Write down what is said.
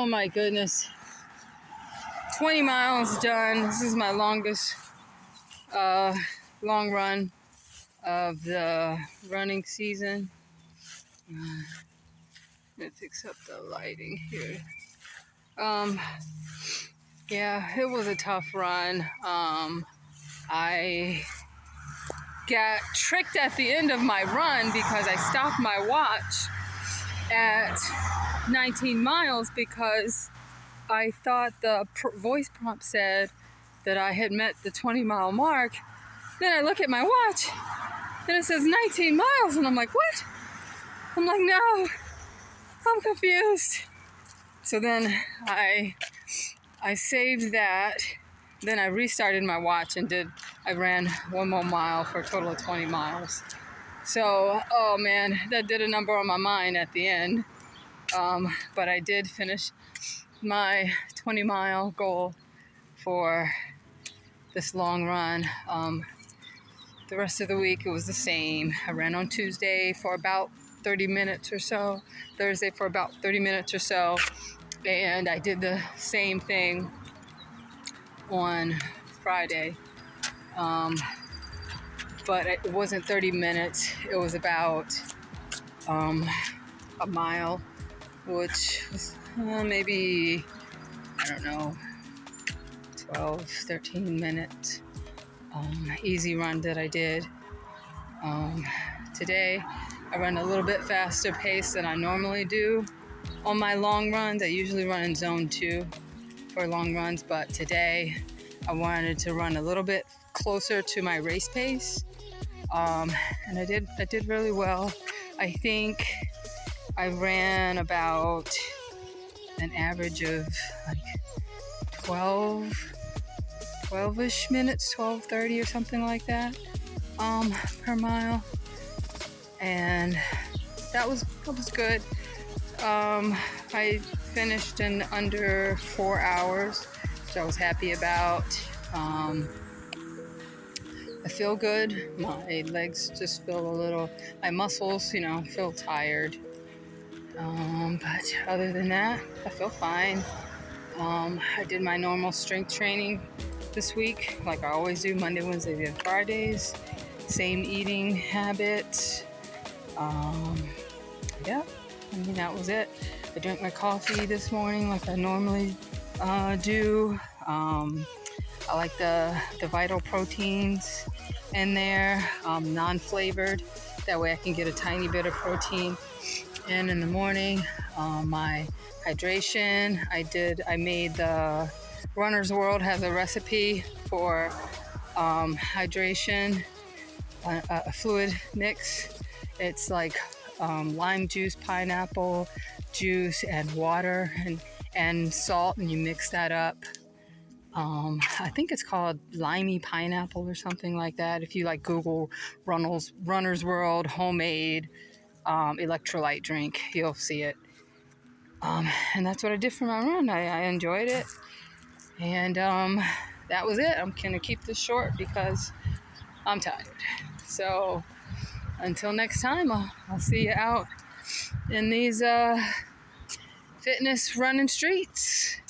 Oh my goodness. 20 miles done. This is my longest long run of the running season. Let's fix up the lighting here. Yeah, it was a tough run. I got tricked at the end of my run because I stopped my watch at 19 miles because I thought the voice prompt said that I had met the 20-mile mark. Then I look at my watch and it says 19 miles and I'm like, what? I'm like, no, I'm confused. So then I saved that. Then I restarted my watch and I ran one more mile for a total of 20 miles. So, oh man, that did a number on my mind at the end. But I did finish my 20-mile goal for this long run. The rest of the week, it was the same. I ran on Tuesday for about 30 minutes or so, Thursday for about 30 minutes or so, and I did the same thing on Friday. But it wasn't 30 minutes. It was about a mile, which was maybe, I don't know, 12, 13 minutes. Easy run that I did. Today, I run a little bit faster pace than I normally do on my long runs. I usually run in zone 2 for long runs, but today I wanted to run a little bit closer to my race pace. And I did really well. I think I ran about an average of like 12-ish minutes, 12:30 or something like that, per mile. And that was good. I finished in under 4 hours, which I was happy about. I feel good. My legs just feel a little, my muscles, feel tired. But other than that, I feel fine. I did my normal strength training this week, like I always do, Monday, Wednesday, and Fridays. Same eating habits. Yeah, that was it. I drank my coffee this morning like I normally do. I like the Vital Proteins in there, non-flavored. That way I can get a tiny bit of protein in the morning. My hydration, I made the Runner's World has a recipe for hydration, a fluid mix. It's like lime juice, pineapple juice, and water and salt, and you mix that up. I think it's called Limey Pineapple or something like that. If you Google Runner's World homemade electrolyte drink, you'll see it. And that's what I did for my run. I enjoyed it. And that was it. I'm going to keep this short because I'm tired. So until next time, I'll see you out in these fitness running streets.